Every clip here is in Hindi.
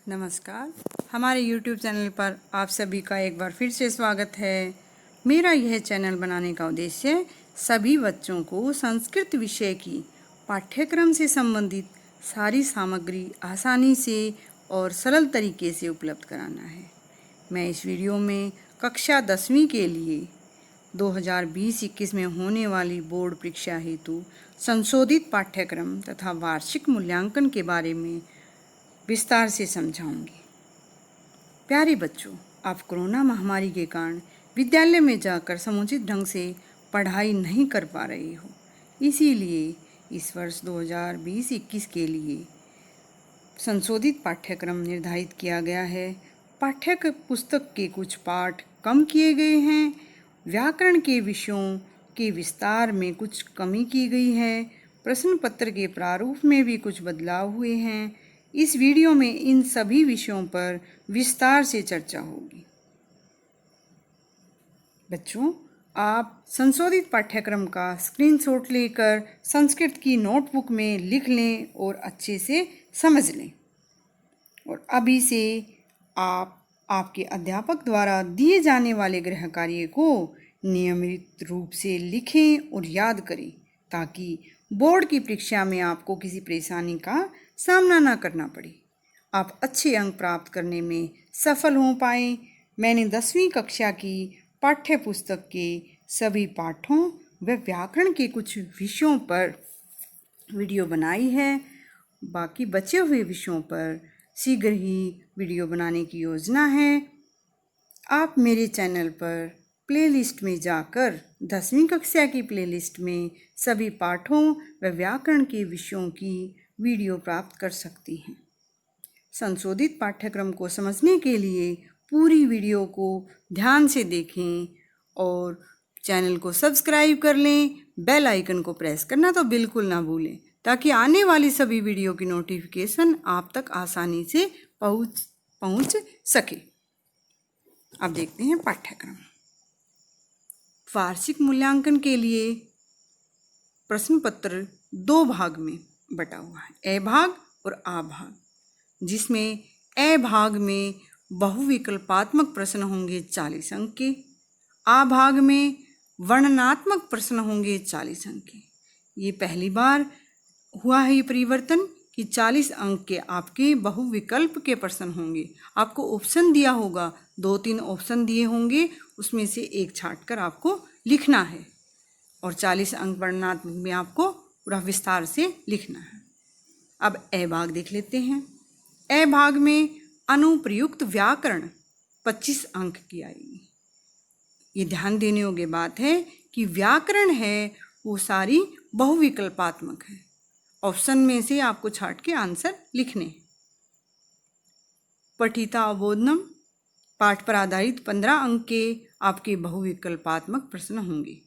नमस्कार। हमारे YouTube चैनल पर आप सभी का एक बार फिर से स्वागत है। मेरा यह चैनल बनाने का उद्देश्य सभी बच्चों को संस्कृत विषय की पाठ्यक्रम से संबंधित सारी सामग्री आसानी से और सरल तरीके से उपलब्ध कराना है। मैं इस वीडियो में कक्षा 10वीं के लिए 2020-21 में होने वाली बोर्ड परीक्षा हेतु संशोधित पाठ्यक्रम तथा वार्षिक मूल्यांकन के बारे में विस्तार से समझाऊंगी। प्यारे बच्चों, आप कोरोना महामारी के कारण विद्यालय में जाकर समुचित ढंग से पढ़ाई नहीं कर पा रहे हो, इसीलिए इस वर्ष 2020-21 के लिए संशोधित पाठ्यक्रम निर्धारित किया गया है। पाठ्य पुस्तक के कुछ पाठ कम किए गए हैं। व्याकरण के विषयों के विस्तार में कुछ कमी की गई है। प्रश्न पत्र के प्रारूप में भी कुछ बदलाव हुए हैं। इस वीडियो में इन सभी विषयों पर विस्तार से चर्चा होगी। बच्चों, आप संशोधित पाठ्यक्रम का स्क्रीनशॉट लेकर संस्कृत की नोटबुक में लिख लें और अच्छे से समझ लें। और अभी से आप आपके अध्यापक द्वारा दिए जाने वाले गृह कार्य को नियमित रूप से लिखें और याद करें, ताकि बोर्ड की परीक्षा में आपको किसी परेशानी का सामना ना करना पड़े, आप अच्छे अंक प्राप्त करने में सफल हो पाएं। मैंने 10वीं कक्षा की पाठ्य पुस्तक के सभी पाठों व व्याकरण के कुछ विषयों पर वीडियो बनाई है। बाकी बचे हुए विषयों पर शीघ्र ही वीडियो बनाने की योजना है। आप मेरे चैनल पर प्लेलिस्ट में जाकर 10वीं कक्षा की प्लेलिस्ट में सभी पाठों व व्याकरण के विषयों की वीडियो प्राप्त कर सकती हैं। संशोधित पाठ्यक्रम को समझने के लिए पूरी वीडियो को ध्यान से देखें और चैनल को सब्सक्राइब कर लें। बेल आइकन को प्रेस करना तो बिल्कुल ना भूलें, ताकि आने वाली सभी वीडियो की नोटिफिकेशन आप तक आसानी से पहुंच सके। अब देखते हैं पाठ्यक्रम। वार्षिक मूल्यांकन के लिए प्रश्न पत्र 2 भाग में बटा हुआ है, ए भाग और आ भाग, जिसमें ए भाग में बहुविकल्पात्मक प्रश्न होंगे 40 अंक के, आ भाग में वर्णनात्मक प्रश्न होंगे 40 अंक के। ये पहली बार हुआ है ये परिवर्तन कि 40 अंक के आपके बहुविकल्प के प्रश्न होंगे। आपको ऑप्शन दिया होगा, 2-3 ऑप्शन दिए होंगे, उसमें से एक छांटकर आपको लिखना है और 40 अंक वर्णनात्मक में आपको पूरा विस्तार से लिखना है। अब ए भाग देख लेते हैं। ए भाग में अनुप्रयुक्त व्याकरण 25 अंक की आएगी। ये ध्यान देने योग्य बात है कि व्याकरण है वो सारी बहुविकल्पात्मक है। ऑप्शन में से आपको छांट के आंसर लिखने। पठिता अवबोधनम पाठ पर आधारित 15 अंक के आपके बहुविकल्पात्मक प्रश्न होंगे।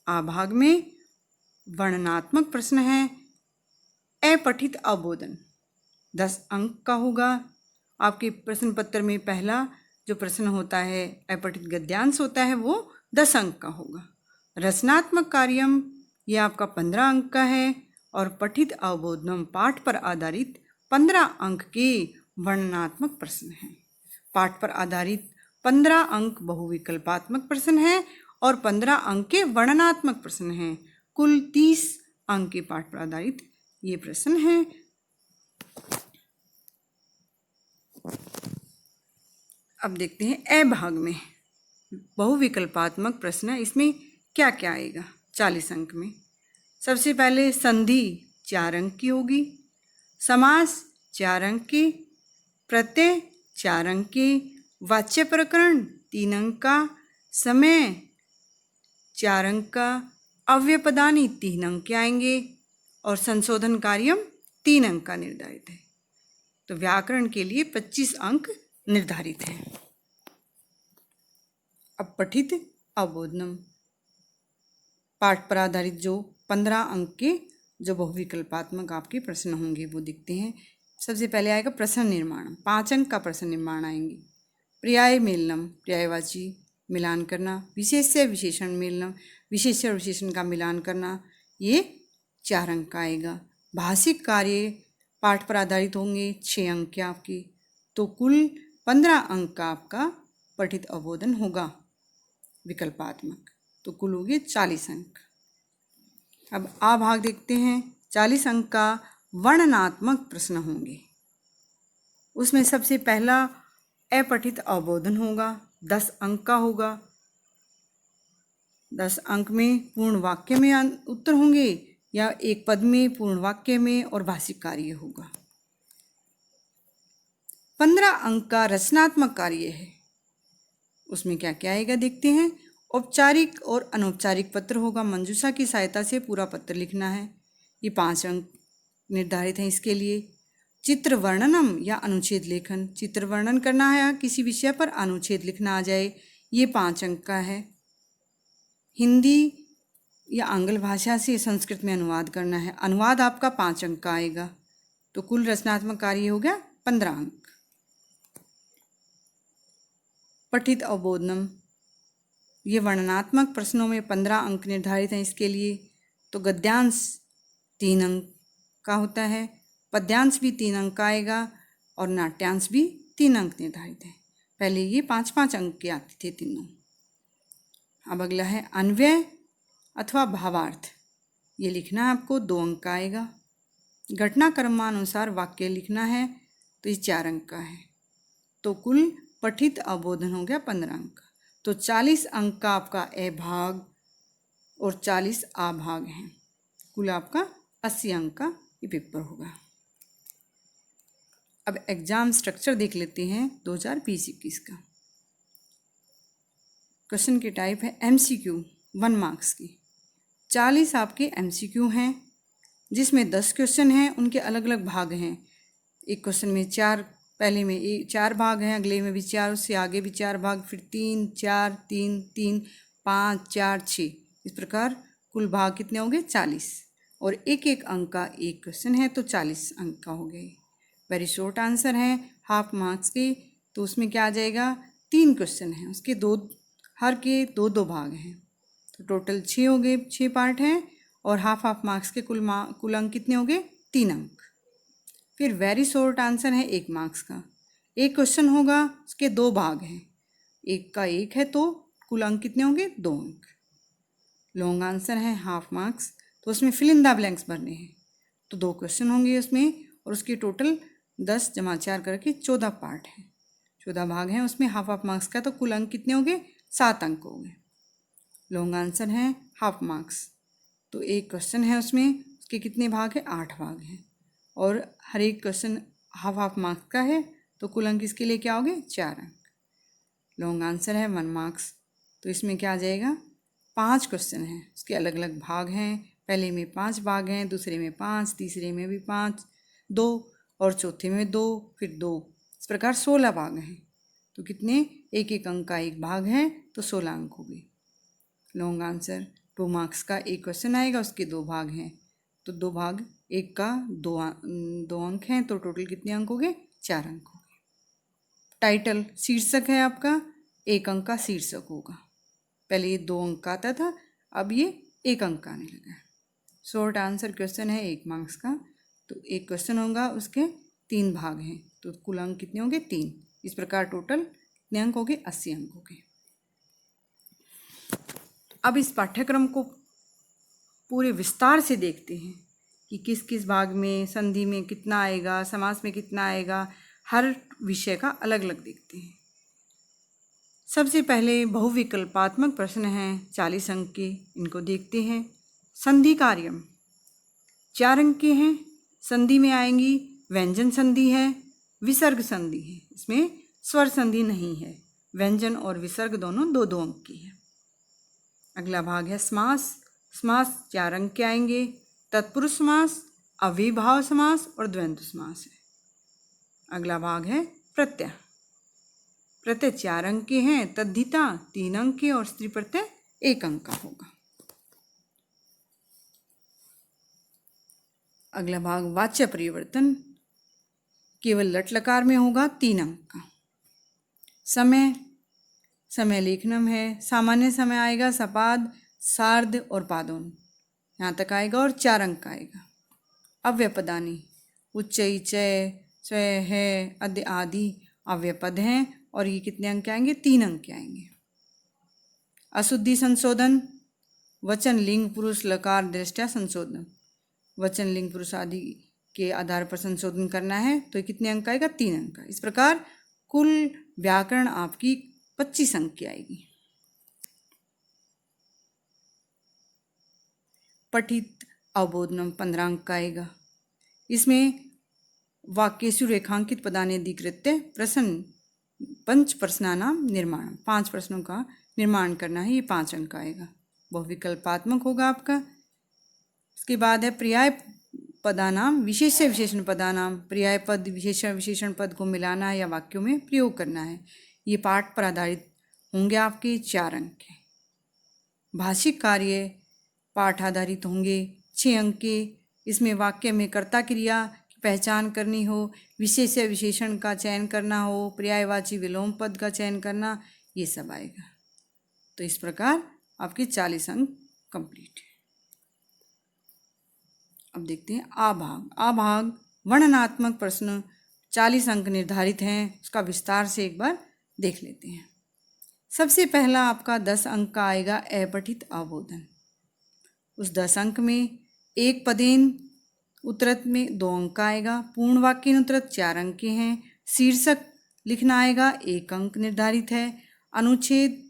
आ भाग में वर्णनात्मक प्रश्न है। अपठित अवबोधन 10 अंक का होगा। आपके प्रश्न पत्र में पहला जो प्रश्न होता है, अपठित गद्यांश होता है, वो 10 अंक का होगा। रचनात्मक कार्यम ये आपका 15 अंक का है और पठित अवबोधनम पाठ पर आधारित 15 अंक के वर्णनात्मक प्रश्न हैं। पाठ पर आधारित 15 अंक बहुविकल्पात्मक प्रश्न हैं और 15 अंक के वर्णनात्मक प्रश्न हैं। कुल 30 अंक के पाठ पर आधारित ये प्रश्न हैं। अब देखते हैं ए भाग में बहुविकल्पात्मक प्रश्न। इसमें क्या क्या आएगा 40 अंक में? सबसे पहले संधि 4 अंक की होगी, समास 4 अंक की, प्रत्यय 4 अंक की, वाच्य प्रकरण 3 अंक का, समय 4 अंक का, अव्ययपदानी 3 अंक के आएंगे और संशोधन कार्यम 3 अंक का निर्धारित है। तो व्याकरण के लिए 25 अंक निर्धारित है। अब पठित अवबोधनम पाठ पर आधारित जो 15 अंक के जो बहुविकल्पात्मक आपके प्रश्न होंगे वो दिखते हैं। सबसे पहले आएगा प्रश्न निर्माण, 5 अंक का प्रश्न निर्माण आएंगे। पर्याय मेलनम पर्यायवाची मिलान करना, विशेष्य विशेषण मेलनम विशेष्य और विशेषण का मिलान करना, ये 4 अंक का आएगा। भाषिक कार्य पाठ पर आधारित होंगे 6 अंक के आपके। तो कुल 15 अंक का आपका पठित अवबोधन होगा विकल्पात्मक। तो कुल हो गए 40 अंक। अब आ भाग देखते हैं। 40 अंक का वर्णनात्मक प्रश्न होंगे। उसमें सबसे पहला अपठित अवबोधन होगा, 10 अंक का होगा। 10 अंक में पूर्ण वाक्य में उत्तर होंगे या एक पद में, पूर्ण वाक्य में और भाषिक कार्य होगा। 15 अंक का रचनात्मक कार्य है। उसमें क्या क्या आएगा देखते हैं। औपचारिक और अनौपचारिक पत्र होगा। मंजूषा की सहायता से पूरा पत्र लिखना है। ये 5 अंक निर्धारित हैं इसके लिए। चित्र वर्णनम या अनुच्छेद लेखन, चित्र वर्णन करना है या किसी विषय पर अनुच्छेद लिखना आ जाए, ये 5 अंक का है। हिंदी या आंग्ल भाषा से संस्कृत में अनुवाद करना है, अनुवाद आपका 5 अंक का आएगा। तो कुल रचनात्मक कार्य हो गया 15 अंक। पठित अवबोधनम, ये वर्णनात्मक प्रश्नों में 15 अंक निर्धारित हैं इसके लिए। तो गद्यांश 3 अंक का होता है, पद्यांश भी 3 अंक का आएगा और नाट्यांश भी 3 अंक निर्धारित है। पहले ये 5-5 अंक के आते थे तीनों। अब अगला है अन्वय अथवा भावार्थ, ये लिखना है आपको, 2 अंक का आएगा। घटनाक्रमानुसार वाक्य लिखना है तो ये 4 अंक का है। तो कुल पठित अवबोधन हो गया 15 अंक। तो 40 अंक का आपका ए भाग और 40 आ भाग हैं। कुल आपका 80 अंक का ये पेपर होगा। अब एग्जाम स्ट्रक्चर देख लेते हैं 2020-21 का। क्वेश्चन की टाइप है एमसीक्यू, 1 मार्क्स की। 40 आपके एमसीक्यू हैं जिसमें 10 क्वेश्चन हैं, उनके अलग अलग भाग हैं। एक क्वेश्चन में 4, पहले में 4 भाग हैं, अगले में भी 4, उससे आगे भी 4 भाग, फिर 3, 4, 3, 3, 5, 4, 6, इस प्रकार कुल भाग कितने हो गए 40। और एक एक अंक का एक क्वेश्चन है तो 40 अंक का हो गए। वेरी शॉर्ट आंसर है, हाफ मार्क्स के। तो उसमें क्या आ जाएगा, 3 क्वेश्चन हैं, उसके हर के 2-2 भाग हैं, तो टोटल 6 हो गए, 6 पार्ट हैं। और हाफ मार्क्स के कुल अंक कितने हो गए, 3 अंक। फिर वेरी शॉर्ट आंसर है 1 मार्क्स का। एक क्वेश्चन होगा, उसके 2 भाग हैं, एक का 1 है तो कुल अंक कितने होंगे, 2 अंक। लॉन्ग आंसर है हाफ मार्क्स, तो उसमें फिल इन द ब्लैंक्स भरने हैं। तो 2 क्वेश्चन होंगे उसमें और उसके टोटल 10 + 4 करके 14 पार्ट हैं, 14 भाग हैं उसमें। हाफ मार्क्स का तो कुल अंक कितने हो गए, 7 अंक हो गए। लॉन्ग आंसर है हाफ मार्क्स। तो एक क्वेश्चन है उसमें, उसके कितने भाग हैं, 8 भाग हैं और हर एक क्वेश्चन हाफ मार्क्स का है, तो कुल अंक इसके लिए क्या हो गए, 4 अंक। लॉन्ग आंसर है 1 मार्क्स। तो इसमें क्या आ जाएगा, 5 क्वेश्चन हैं, उसके अलग अलग भाग हैं। पहले में 5 भाग हैं, दूसरे में 5, तीसरे में भी 5, 2 और चौथे में 2, फिर 2, इस प्रकार 16 भाग हैं। तो कितने, एक एक अंक का एक भाग है तो 16 अंक हो गए। लॉन्ग आंसर 2 मार्क्स का एक क्वेश्चन आएगा, उसके 2 भाग हैं, तो 2 भाग, एक का 2 अंक हैं, तो टोटल कितने अंक हो गए, 4 अंक हो गए। टाइटल शीर्षक है आपका, 1 अंक का शीर्षक होगा। पहले ये 2 अंक का आता था, अब ये 1 अंक का आने लगा है। शॉर्ट आंसर क्वेश्चन है 1 मार्क्स का, तो एक क्वेश्चन होगा, उसके 3 भाग हैं, तो कुल अंक कितने होंगे, 3। इस प्रकार टोटल कितने अंक हो गए, 80 अंक हो गए। अब इस पाठ्यक्रम को पूरे विस्तार से देखते हैं कि किस किस भाग में, संधि में कितना आएगा, समास में कितना आएगा, हर विषय का अलग अलग देखते हैं। सबसे पहले बहुविकल्पात्मक प्रश्न हैं 40 अंक के, इनको देखते हैं। संधि कार्यम 4 अंक के हैं। संधि में आएंगी व्यंजन संधि है, विसर्ग संधि है, इसमें स्वर संधि नहीं है। व्यंजन और विसर्ग दोनों 2-2 अंक की है। अगला भाग है समास। समास 4 अंक के आएंगे। तत्पुरुष समास, अव्ययीभाव समास और द्वंद्व समास है। अगला भाग है प्रत्यय। प्रत्यय 4 अंक के हैं। तद्धिता 3 अंक के और स्त्री प्रत्यय 1 अंक का होगा। अगला भाग वाच्य परिवर्तन, केवल लट लकार में होगा, 3 अंक का। समय, समय लेखनम है। सामान्य समय आएगा, सपाद, सार्ध और पादोन, यहाँ तक आएगा और 4 अंक का आएगा। अव्ययपदानी उच्चई, चय, स्वय, है, अद्य आदि अव्ययपद हैं और ये कितने अंक के आएंगे? 3 अंक के आएंगे। अशुद्धि संशोधन, वचन लिंग पुरुष लकार दृष्टया संशोधन, वचन लिंग पुरुष आदि के आधार पर संशोधन करना है तो कितने अंक आएगा? 3 अंक का। इस प्रकार कुल व्याकरण आपकी 25 अंक की आएगी। पठित अवबोधनम 15 अंक का आएगा। इसमें वाक्येषु रेखांकित पदानि अधिकृत्य प्रश्न पंच प्रश्नानाम निर्माण, 5 प्रश्नों का निर्माण करना है, ये 5 अंक का आएगा। बहुविकल्पात्मक होगा आपका। इसके बाद है पर्याय पदानाम विशेष्य विशेषण पदानाम, पर्याय पद विशेषण विशेषण पद को मिलाना है या वाक्यों में प्रयोग करना है। ये पाठ पर आधारित होंगे आपके 4 अंक के। भाषिक कार्य पाठ आधारित होंगे 6 अंक के। इसमें वाक्य में कर्ता क्रिया की पहचान करनी हो, विशेष्य विशेषण का चयन करना हो, पर्यायवाची विलोम पद का चयन करना, ये सब आएगा। तो इस प्रकार आपके 40 अंक कंप्लीट है। अब देखते हैं आभाग। आभाग वर्णनात्मक प्रश्न 40 अंक निर्धारित हैं, उसका विस्तार से एक बार देख लेते हैं। सबसे पहला आपका 10 अंक का आएगा अपठित अवबोधन। उस 10 अंक में एक पदेन उत्तरत में 2 अंक का आएगा, पूर्ण वाक्य उत्तरत 4 अंक के हैं, शीर्षक लिखना आएगा 1 अंक निर्धारित है, अनुच्छेद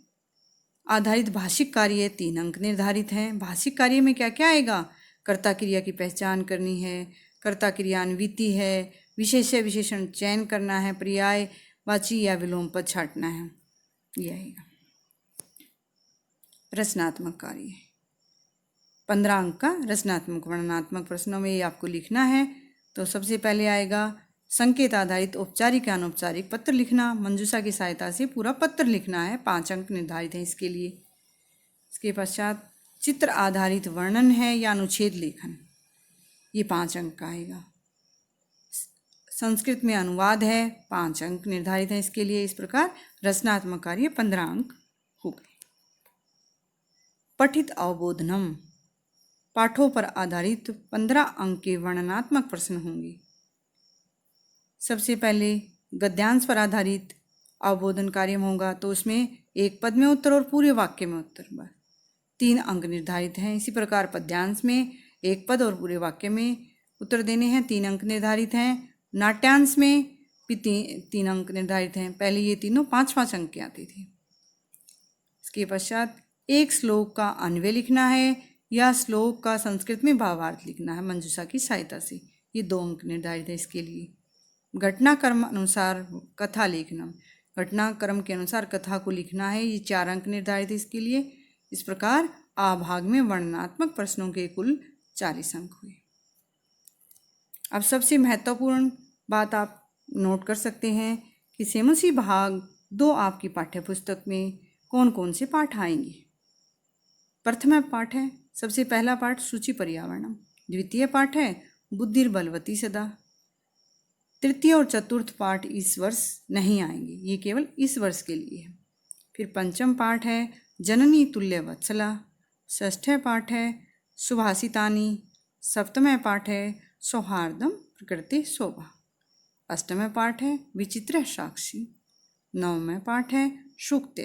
आधारित भाषिक कार्य 3 अंक निर्धारित हैं। भाषिक कार्य में क्या क्या आएगा? कर्ता क्रिया की पहचान करनी है, कर्ता क्रियान्विति है, विशेष्य विशेषण चयन करना है, पर्यायवाची या विलोम पद छांटना है, ये आएगा। रचनात्मक कार्य 15 अंक का रचनात्मक वर्णनात्मक प्रश्नों में ये आपको लिखना है। तो सबसे पहले आएगा संकेत आधारित औपचारिक या अनौपचारिक पत्र लिखना, मंजूषा की सहायता से पूरा पत्र लिखना है, 5 अंक निर्धारित हैं इसके लिए। इसके पश्चात चित्र आधारित वर्णन है या अनुच्छेद लेखन, ये 5 अंक का आएगा। संस्कृत में अनुवाद है, 5 अंक निर्धारित हैं इसके लिए। इस प्रकार रचनात्मक कार्य 15 अंक हो गए। पठित अवबोधनम पाठों पर आधारित 15 अंक के वर्णनात्मक प्रश्न होंगे। सबसे पहले गद्यांश पर आधारित अवबोधन कार्य होगा, तो उसमें एक पद में उत्तर और पूरे वाक्य में उत्तर, 3 अंक निर्धारित हैं। इसी प्रकार पद्यांश में एक पद और पूरे वाक्य में उत्तर देने हैं, 3 अंक निर्धारित हैं। नाट्यांश में भी 3 अंक निर्धारित हैं। पहले ये तीनों 5-5 अंक के आते थे। इसके पश्चात एक श्लोक का अन्वय लिखना है या श्लोक का संस्कृत में भावार्थ लिखना है मंजूषा की सहायता से, ये 2 अंक निर्धारित है इसके लिए। घटनाक्रम अनुसार कथा लेखनम, घटनाक्रम के अनुसार कथा को लिखना है, ये 4 अंक निर्धारित है इसके लिए। इस प्रकार आ भाग में वर्णनात्मक प्रश्नों के कुल 40 अंक हुए। अब सबसे महत्वपूर्ण बात आप नोट कर सकते हैं कि सेमसी भाग 2 आपकी पाठ्यपुस्तक में कौन कौन से पाठ आएंगे। प्रथम पाठ है, सबसे पहला पाठ सूचि पर्यावरणम, द्वितीय पाठ है बुद्धिर्बलवती सदा, तृतीय और चतुर्थ पाठ इस वर्ष नहीं आएंगे, ये केवल इस वर्ष के लिए है। फिर पंचम पाठ है जननी तुल्य वत्सला, षष्ठ पाठ है सुभाषितानि, सप्तम पाठ है सौहार्दम प्रकृति शोभा, अष्टम पाठ है विचित्र साक्षी, नवम पाठ है सूक्ते।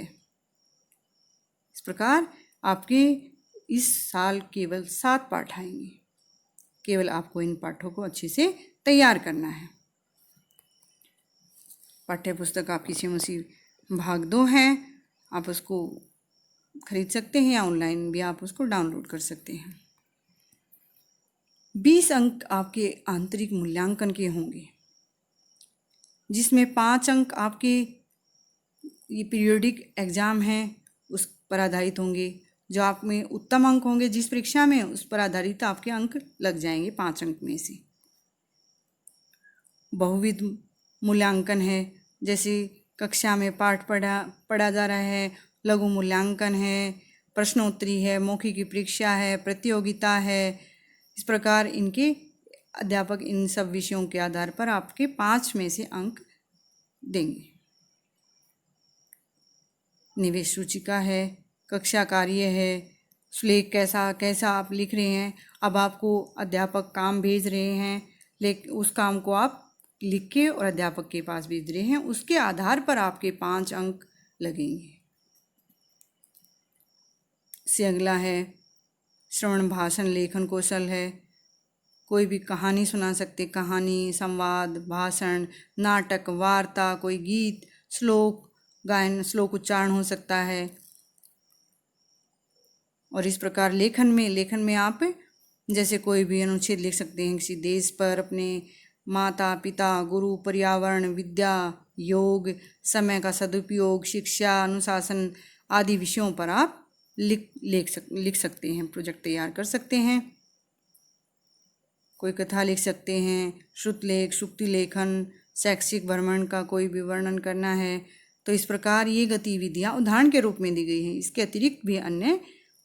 इस प्रकार आपके इस साल केवल 7 पाठ आएंगे। केवल आपको इन पाठों को अच्छे से तैयार करना है। पाठ्यपुस्तक आपकी सेमसी भाग 2 है, आप उसको खरीद सकते हैं या ऑनलाइन भी आप उसको डाउनलोड कर सकते हैं। 20 अंक आपके आंतरिक मूल्यांकन के होंगे, जिसमें 5 अंक आपके ये पीरियोडिक एग्ज़ाम हैं उस पर आधारित होंगे। जो आप में उत्तम अंक होंगे जिस परीक्षा में, उस पर आधारित आपके अंक लग जाएंगे 5 अंक में से। बहुविध मूल्यांकन है, जैसे कक्षा में पाठ पढ़ा जा रहा है, लघु मूल्यांकन है, प्रश्नोत्तरी है, मौखिक की परीक्षा है, प्रतियोगिता है। इस प्रकार इनके अध्यापक इन सब विषयों के आधार पर आपके 5 में से अंक देंगे। निवेश सूचिका है, कक्षा कार्य है, सुलेख कैसा आप लिख रहे हैं। अब आपको अध्यापक काम भेज रहे हैं, लेकिन उस काम को आप लिख के और अध्यापक के पास भेज रहे हैं, उसके आधार पर आपके 5 अंक लगेंगे। से अगला है श्रवण भाषण लेखन कौशल है। कोई भी कहानी सुना सकते, कहानी, संवाद, भाषण, नाटक, वार्ता, कोई गीत, श्लोक गायन, श्लोक उच्चारण हो सकता है। और इस प्रकार लेखन में आप जैसे कोई भी अनुच्छेद लिख सकते हैं किसी देश पर, अपने माता पिता, गुरु, पर्यावरण, विद्या, योग, समय का सदुपयोग, शिक्षा, अनुशासन आदि विषयों पर आप लिख सकते हैं, प्रोजेक्ट तैयार कर सकते हैं। कोई कथा लिख सकते हैं, श्रुतलेख, शुक्ति लेखन, शैक्षिक भ्रमण का कोई भी वर्णन करना है। तो इस प्रकार ये गतिविधियाँ उदाहरण के रूप में दी गई हैं। इसके अतिरिक्त भी अन्य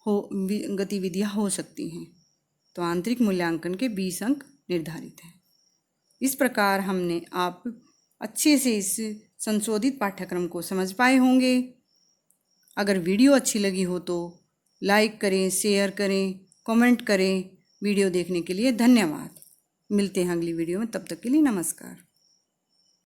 गतिविधियाँ हो सकती हैं। तो आंतरिक मूल्यांकन के 20 अंक निर्धारित हैं। इस प्रकार हमने आप अच्छे से इस संशोधित पाठ्यक्रम को समझ पाए होंगे। अगर वीडियो अच्छी लगी हो तो लाइक करें, शेयर करें, कमेंट करें। वीडियो देखने के लिए धन्यवाद। मिलते हैं अगली वीडियो में, तब तक के लिए नमस्कार।